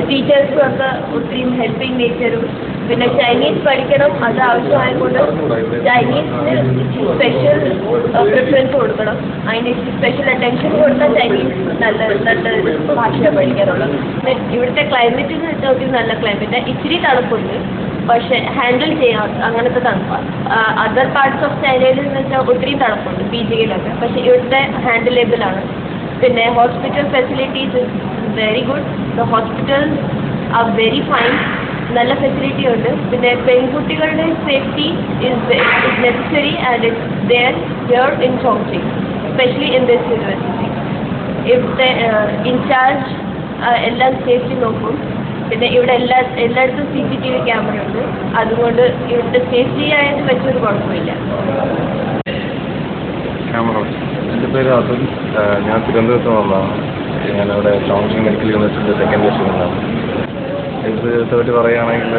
ടീച്ചേഴ്സും ഒക്കെ ഒത്തിരി ഹെൽപ്പിംഗ് നേച്ചറും. പിന്നെ ചൈനീസ് പഠിക്കണം, അത് ആവശ്യമായതുകൊണ്ട് ചൈനീസിന് സ്പെഷ്യൽ പ്രിഫറൻസ് കൊടുക്കണം. അതിന് സ്പെഷ്യൽ അറ്റൻഷൻ കൊടുത്താൽ ചൈനീസ് നല്ല ഭാഷ പഠിക്കാനുള്ളത്. ഇവിടുത്തെ ക്ലൈമറ്റിന് വെച്ചാൽ ഒത്തിരി നല്ല ക്ലൈമറ്റ്, ഇച്ചിരി തണുപ്പുണ്ട്, പക്ഷെ ഹാൻഡിൽ ചെയ്യാം അങ്ങനത്തെ തണുപ്പാണ്. അതർ പാർട്സ് ഓഫ് ചൈനയിൽ എന്ന് വെച്ചാൽ ഒത്തിരി തണുപ്പുണ്ട് ബീജിങ്ങിലൊക്കെ, പക്ഷെ ഇവിടുത്തെ ഹാൻഡിലേബിൾ ആണ്. പിന്നെ hospital facilities very good. The hospitals are very fine, നല്ല ഫെസിലിറ്റി ഉണ്ട്. പിന്നെ പെൺകുട്ടികളുടെ safety is necessary and it's there here in Chongqing, especially in this university. ഇവിടുത്തെ ഇൻചാർജ് എല്ലാം സേഫ്റ്റി നോക്കും. പിന്നെ ഇവിടെ എല്ലായിടത്തും CCTV ക്യാമറ ഉണ്ട്, അതുകൊണ്ട് ഇവിടുത്തെ സേഫ്റ്റി ആയിട്ട് വെച്ചൊരു കുഴപ്പമില്ല. എൻ്റെ പേര് അതുൽ, ഞാൻ തിരുവനന്തപുരത്ത് വന്നതാണ്. ഞാനിവിടെ ചോങ്ചിങ് മെഡിക്കൽ യൂണിവേഴ്സിറ്റി സെക്കൻഡ് ഇയർ സ്റ്റുഡൻ്റാണ്. ഇവിടുത്തെ പറ്റി പറയുകയാണെങ്കിൽ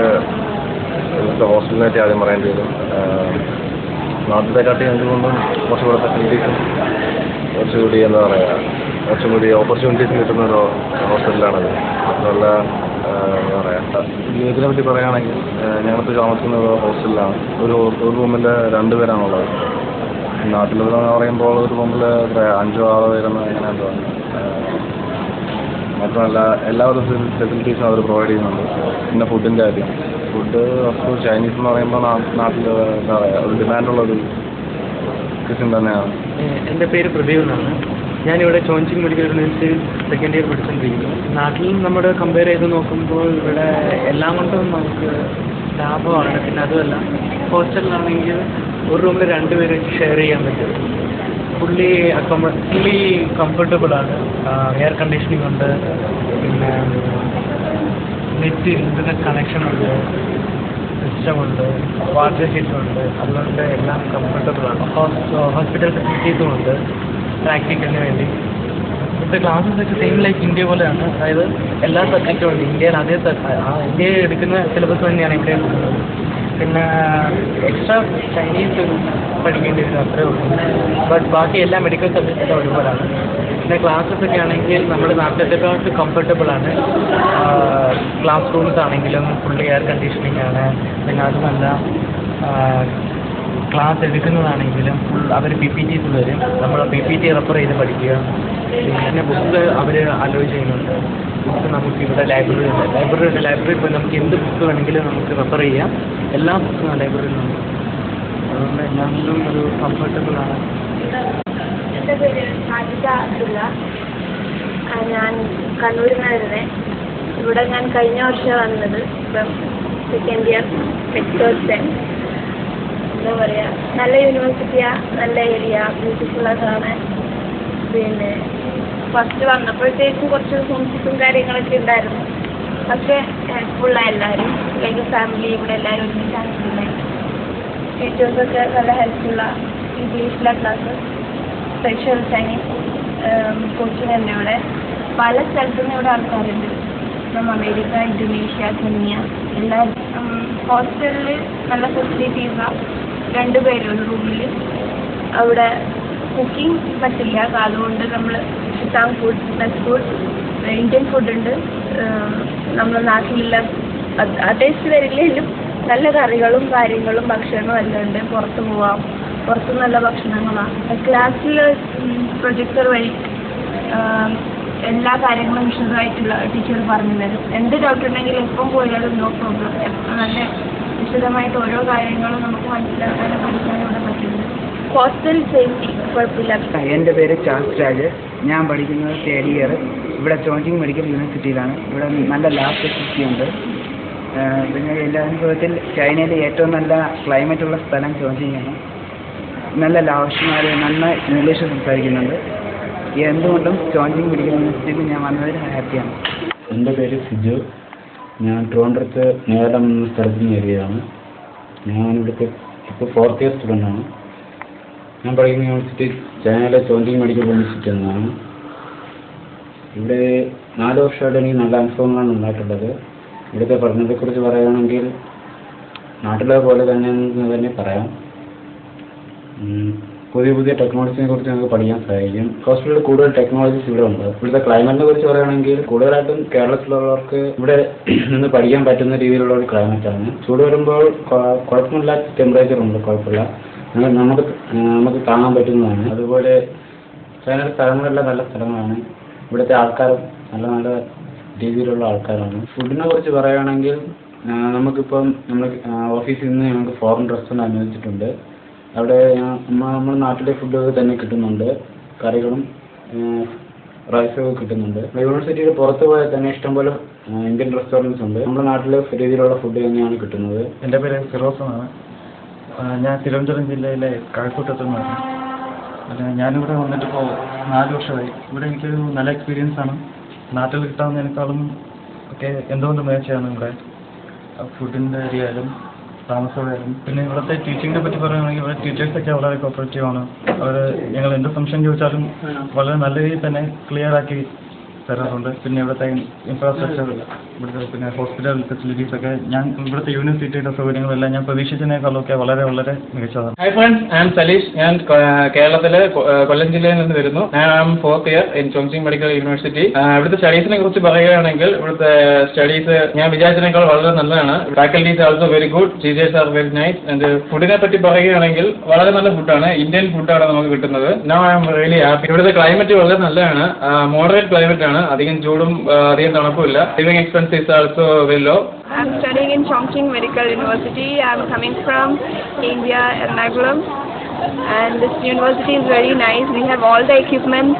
ഇവിടുത്തെ ഹോസ്പിറ്റലിനായിട്ട് ആദ്യം പറയേണ്ടി വരും. നാട്ടിലെക്കാട്ടി എന്തുകൊണ്ടും കുറച്ചുകൂടെ ഫെസിലിറ്റീസും കുറച്ചുകൂടി എന്താ പറയുക, കുറച്ചുകൂടി ഓപ്പർച്യൂണിറ്റീസ് കിട്ടുന്ന ഒരു ഹോസ്പിറ്റലാണത്. നല്ല എന്താ പറയുക, ഇതിനെ പറ്റി പറയുകയാണെങ്കിൽ ഞങ്ങളിപ്പോൾ താമസിക്കുന്ന ഒരു ഹോസ്റ്റലിലാണ്. ഒരു റൂമിൽ 2 പേരാണുള്ളത്. നാട്ടിലെന്ന് പറയുമ്പോൾ ഒരു റൂമിൽ 5-6 പേരെന്ന് അങ്ങനെ എന്തോ. മാത്രമല്ല എല്ലാവിധ ഫെസിലിറ്റീസും അവർ പ്രൊവൈഡ് ചെയ്യുന്നുണ്ട്. പിന്നെ ഫുഡിൻ്റെ കാര്യം, ഫുഡ് ഓഫ്കോഴ്സ് ചൈനീസ് എന്ന് പറയുമ്പോൾ നാട്ടിൽ എന്താ പറയുക ഒരു ഡിമാൻഡുള്ളൊരു ക്വസ്റ്റ്യൻ തന്നെയാണ്. എൻ്റെ പേര് പ്രദീപ് എന്നാണ്. ഞാനിവിടെ ചോങ്ചിങ് മെഡിക്കൽ യൂണിവേഴ്സിറ്റി സെക്കൻഡ് ഇയർ പഠിച്ചുകൊണ്ടിരിക്കുന്നു. നാട്ടിൽ നമ്മൾ കമ്പയർ ചെയ്ത് നോക്കുമ്പോൾ ഇവിടെ എല്ലാം കൊണ്ടും നമുക്ക് ലാഭമാണ്. പിന്നെ അതുമല്ല ഹോസ്റ്റലിലാണെങ്കിൽ ഒരു റൂമിൽ 2 പേര് ഷെയർ ചെയ്യാൻ പറ്റും. ഫുള്ളി കംഫർട്ടബിളാണ്. എയർ കണ്ടീഷനിങ് ഉണ്ട്, പിന്നെ ഇൻ്റർനെറ്റ് കണക്ഷൻ ഉണ്ട്, സിസ്റ്റമുണ്ട്, വാട്ടർ ഹീറ്ററുണ്ട്. അതുകൊണ്ട് എല്ലാം കംഫർട്ടബിളാണ്. ഹോസ്പിറ്റൽ ഫെസിലിറ്റീസും ഉണ്ട് പ്രാക്ടിക്കലിന് വേണ്ടി. ഇവിടുത്തെ ക്ലാസ്സസ് ഒക്കെ സെയിം ലൈക്ക് ഇന്ത്യ പോലെയാണ്. അതായത് എല്ലാ സബ്ജക്റ്റും ഉണ്ട്. ഇന്ത്യയിൽ ഇന്ത്യ എടുക്കുന്ന സിലബസ് തന്നെയാണ് ഇവിടെ എടുക്കുന്നത്. പിന്നെ എക്സ്ട്രാ ചൈനീസ് പഠിക്കേണ്ടി വരും, അത്രേ ഉള്ളൂ. ബട്ട് ബാക്കി എല്ലാ മെഡിക്കൽ സബ്ജക്റ്റും ഒരുപോലെയാണ്. പിന്നെ ക്ലാസ്സസ് ഒക്കെ ആണെങ്കിൽ നമ്മുടെ നാട്ടിലത്തെക്കാട്ട് കംഫർട്ടബിളാണ്. ക്ലാസ് റൂംസ് ആണെങ്കിലും ഫുള്ളി എയർ കണ്ടീഷനിങ് ആണ്. പിന്നെ അതുമല്ല ക്ലാസ് എടുക്കുന്നതാണെങ്കിലും ഫുൾ അവർ PPTs തരും. നമ്മൾ PPT റെഫർ ചെയ്ത് പഠിക്കുക. പിന്നെ ബുക്ക് അവർ അലോ ചെയ്യുന്നുണ്ട്. ബുക്ക് നമുക്ക് ഇവിടെ ലൈബ്രറി പോയി നമുക്ക് എന്ത് ബുക്ക് വേണമെങ്കിലും നമുക്ക് റെഫർ ചെയ്യാം. എല്ലാ ബുക്കും ലൈബ്രറിയിലുണ്ട്. അതുകൊണ്ട് എല്ലാത്തിലും ഒരു കംഫർട്ടബിളാണ്. എൻ്റെ പേര് ഹാജിദ അബ്ദുള്ള, ഞാൻ കണ്ണൂരിൽ നിന്ന് വരുന്നത്. ഇവിടെ ഞാൻ കഴിഞ്ഞ വർഷം വന്നത്. ഇപ്പം സെക്കൻഡ് ഇയർ തേർഡ് സെം. എന്താ പറയുക, നല്ല യൂണിവേഴ്സിറ്റിയാണ്, നല്ല ഏരിയ, ബ്യൂട്ടിഫുള്ളാണ്. പിന്നെ ഫസ്റ്റ് വന്നപ്പോഴത്തേക്കും കുറച്ച് ഹോംസിക്കും കാര്യങ്ങളൊക്കെ ഉണ്ടായിരുന്നു. പക്ഷേ ഹെൽപ്ഫുള്ളാണ് എല്ലാവരും. ലൈക്ക് ഫാമിലി ഇവിടെ എല്ലാവരും ഒരുമിച്ചാണ്. ടീച്ചേഴ്സൊക്കെ നല്ല ഹെൽപ്ഫുള്ളാണ്. ഇംഗ്ലീഷിലാണ് ക്ലാസ്, സ്പെഷ്യൽ ചൈനീസ് കോച്ചിങ് തന്നെ. ഇവിടെ പല സ്ഥലത്തു നിന്ന് ഇവിടെ ആൾക്കാരുണ്ട്. ഇപ്പം അമേരിക്ക, ഇന്തോനേഷ്യ, കെന്യ എല്ലാവരും. ഹോസ്റ്റലിൽ നല്ല ഫെസിലിറ്റീസാണ്. 2 പേര് ഒരു റൂമിൽ. അവിടെ കുക്കിംഗ് പറ്റില്ല, അതുകൊണ്ട് നമ്മൾ ഇഷ്ടം ഫുഡ്, ബെസ്റ്റ് ഫുഡ്, ഇന്ത്യൻ ഫുഡുണ്ട്. നമ്മുടെ നാട്ടിലുള്ള ആ ടേസ്റ്റ് വരില്ലെങ്കിലും നല്ല കറികളും കാര്യങ്ങളും ഭക്ഷണവും എല്ലാം ഉണ്ട്. പുറത്ത് പോവാം, പുറത്ത് നല്ല ഭക്ഷണങ്ങളാണ്. ക്ലാസ്സിൽ പ്രൊജക്ടർ വഴി എല്ലാ കാര്യങ്ങളും വിശദമായിട്ടുള്ള ടീച്ചർ പറഞ്ഞു തരും. എന്ത് ഡൗട്ട് ഉണ്ടെങ്കിലും എപ്പം പോയാലും നോ പ്രോബ്ലം. നല്ല വിശദമായിട്ട് ഓരോ കാര്യങ്ങളും നമുക്ക് മനസ്സിലാക്കാനും പഠിക്കാനും ഇവിടെ പറ്റുന്നു. ഹോസ്റ്റൽ സേഫ്റ്റി കുഴപ്പമില്ല. എൻ്റെ പേര് ചാൾസ് രാജ്. ഞാൻ പഠിക്കുന്നത് തേർഡ് ഇയർ. ഇവിടെ ചോങ്ചിങ് മെഡിക്കൽ യൂണിവേഴ്സിറ്റിയിലാണ്. ഇവിടെ നല്ല ലാബ് ഫെസിലിറ്റി ഉണ്ട്. പിന്നെ എൻ്റെ അനുഭവത്തിൽ ചൈനയിലെ ഏറ്റവും നല്ല ക്ലൈമറ്റുള്ള സ്ഥലം ചോങ്ചിങ്ങാണ്. നല്ല ലാവശ്യമാർ നന്നായി ഇംഗ്ലീഷ് സംസാരിക്കുന്നുണ്ട്. എന്തുകൊണ്ടും ചോങ്ചിങ് മെഡിക്കൽ യൂണിവേഴ്സിറ്റിയിൽ ഞാൻ വന്നതിൽ ഹാപ്പിയാണ്. എൻ്റെ പേര് സിജു. ഞാൻ ട്രിവാൻഡ്രത്ത് നേരം എന്ന സ്ഥലത്ത് നിന്ന് വരികയാണ്. ഞാനിവിടുത്തെ ഇപ്പോൾ 4th ഇയർ സ്റ്റുഡൻ്റാണ്. ഞാൻ പഠിക്കുന്ന യൂണിവേഴ്സിറ്റി ചൈനയിലെ ചോങ്ചിങ് മെഡിക്കൽ യൂണിവേഴ്സിറ്റി എന്നാണ്. ഇവിടെ 4 വർഷമായിട്ട് എനിക്ക് നല്ല അനുഭവങ്ങളാണ് ഉണ്ടായിട്ടുള്ളത്. ഇവിടുത്തെ പഠനത്തെക്കുറിച്ച് പറയുകയാണെങ്കിൽ നാട്ടിലെ പോലെ തന്നെ പറയാം. പുതിയ പുതിയ ടെക്നോളജിനെ കുറിച്ച് നമുക്ക് പഠിക്കാൻ സാധിക്കും. ഹോസ്പിറ്റലിൽ കൂടുതൽ ടെക്നോളജീസ് ഇവിടെ ഉണ്ട്. ഇവിടുത്തെ ക്ലൈമറ്റിനെ കുറിച്ച് പറയുകയാണെങ്കിൽ കൂടുതലായിട്ടും കേരളത്തിലുള്ളവർക്ക് ഇവിടെ നിന്ന് പഠിക്കാൻ പറ്റുന്ന രീതിയിലുള്ള ഒരു ക്ലൈമറ്റാണ്. ചൂട് വരുമ്പോൾ കുഴപ്പമില്ലാത്ത ടെമ്പറേച്ചർ ഉണ്ട്, കുഴപ്പമില്ല, നമുക്ക് കാണാൻ പറ്റുന്നതാണ്. അതുപോലെ ചൈനയുടെ സ്ഥലങ്ങളെല്ലാം നല്ല സ്ഥലങ്ങളാണ്. ഇവിടുത്തെ ആൾക്കാരും നല്ല നല്ല രീതിയിലുള്ള ആൾക്കാരാണ്. ഫുഡിനെ കുറിച്ച് പറയുകയാണെങ്കിൽ നമുക്കിപ്പം ഓഫീസിൽ നിന്ന് ഞങ്ങൾക്ക് ഫോറിൻ റെസ്റ്റോറൻറ്റ് അനുവദിച്ചിട്ടുണ്ട്. അവിടെ നമ്മുടെ നാട്ടിലെ ഫുഡൊക്കെ തന്നെ കിട്ടുന്നുണ്ട്. കറികളും റൈസൊക്കെ കിട്ടുന്നുണ്ട്. യൂണിവേഴ്സിറ്റിയിൽ പുറത്ത് പോയാൽ തന്നെ ഇഷ്ടംപോലെ ഇന്ത്യൻ റെസ്റ്റോറൻറ്റ്സ് ഉണ്ട്. നമ്മുടെ നാട്ടിലെ രീതിയിലുള്ള ഫുഡ് തന്നെയാണ് കിട്ടുന്നത്. എൻ്റെ പേര് ഫിറോസ് എന്നാണ്. ഞാൻ തിരുവനന്തപുരം ജില്ലയിലെ കഴക്കൂട്ടത്തു നിന്നാണ്. ഞാനിവിടെ വന്നിട്ടിപ്പോൾ 4 വർഷമായി. ഇവിടെ എനിക്കൊരു നല്ല എക്സ്പീരിയൻസ് ആണ്. നാട്ടിൽ കിട്ടാവുന്നതിനേക്കാളും ഒക്കെ എന്തുകൊണ്ട് മികച്ചതാണ് ഇവിടെ ഫുഡിൻ്റെ ഏരിയയിലും താമസമായാലും. പിന്നെ ഇവിടുത്തെ ടീച്ചിങ്ങിനെ പറ്റി പറയുകയാണെങ്കിൽ ഇവിടെ ടീച്ചേഴ്സൊക്കെ വളരെ കോപ്പറേറ്റീവാണ്. അവർ ഞങ്ങൾ എന്ത് സംശയം ചോദിച്ചാലും വളരെ നല്ല രീതിയിൽ തന്നെ ക്ലിയർ ആക്കി തരാറുണ്ട്. പിന്നെ ഇവിടുത്തെ ഇൻഫ്രാസ്ട്രക്ചർ, ഇവിടുത്തെ പിന്നെ ഹോസ്പിറ്റൽ ഫെസിലിറ്റീസൊക്കെ ഇവിടുത്തെ യൂണിവേഴ്സിറ്റിയുടെ സൗകര്യങ്ങളെല്ലാം ഞാൻ പ്രതീക്ഷിച്ചതിനേക്കാളൊക്കെ വളരെ വളരെ മികച്ചതാണ്. Hi friends, I am Saleesh. ഞാൻ കേരളത്തിലെ കൊല്ലം ജില്ലയിൽ നിന്ന് വരുന്നു. ഞാൻ 4th year in Chongqing medical university. ഇവിടുത്തെ സ്റ്റഡീസിനെ കുറിച്ച് പറയുകയാണെങ്കിൽ ഇവിടുത്തെ സ്റ്റഡീസ് ഞാൻ വിചാരിച്ചതിനേക്കാൾ വളരെ നല്ലതാണ്. Faculties also very good, teachers are very nice. And ഫുഡിനെ പറ്റി പറയുകയാണെങ്കിൽ വളരെ നല്ല ഫുഡാണ്, ഇന്ത്യൻ ഫുഡാണ് നമുക്ക് കിട്ടുന്നത്. Now I am really happy. ഇവിടുത്തെ ക്ലൈമറ്റ് വളരെ നല്ലതാണ്, മോഡറേറ്റ് ക്ലൈമറ്റ് ആണ്. അധികം ചൂടും അധികം തണുപ്പുമില്ല. Living expense is also very low. I'm studying in Chongqing Medical University. I'm coming from India, Ernakulam, and this university is very nice. We have all the equipment,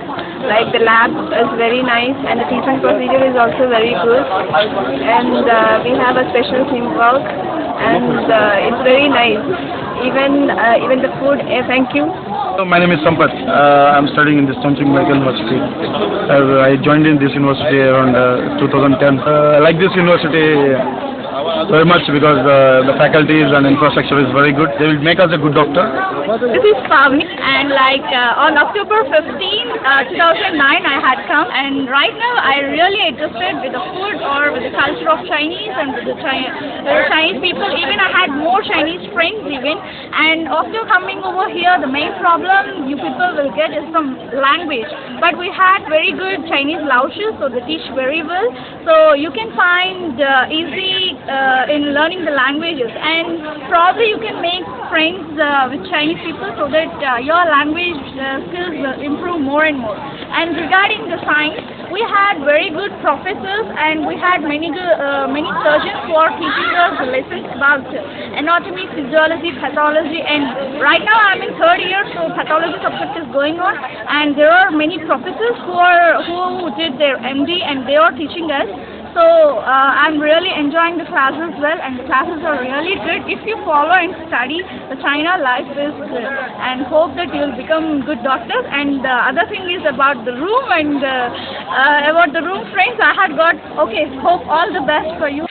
like the lab is very nice, and the teaching procedure is also very good. And we have a special teamwork, and it's very nice. Even the food. Thank you. My name is Sampath. I'm studying in this Chongqing Medical University. I joined in this university around 2010. I like this university very much because the faculties and infrastructure is very good. They will make us a good doctor. This is Pavni, and on October 15, 2009 I had come, and right now I really interested with the food or with the culture of Chinese and with the Chinese people. Even I had more Chinese friends even, and after coming over here, the main problem you people will get is some language. But we had very good Chinese Laotians, so they teach very well. So you can find easy in learning the languages, and probably you can make friends with Chinese people so that your language skills will improve more and more. And regarding the science, we had very good professors, and we had many surgeons who are teaching us lessons about anatomy, physiology, pathology. And right now I'm in 3rd year, so pathology subject is going on, and there are many professors who did their MD, and they are teaching us. So I'm really enjoying the classes well, and the classes are really good. If you follow and study the China life is good, and hope that you will become good doctors. And the other thing is about the room, and about the room friends I had got. Okay, hope all the best for you.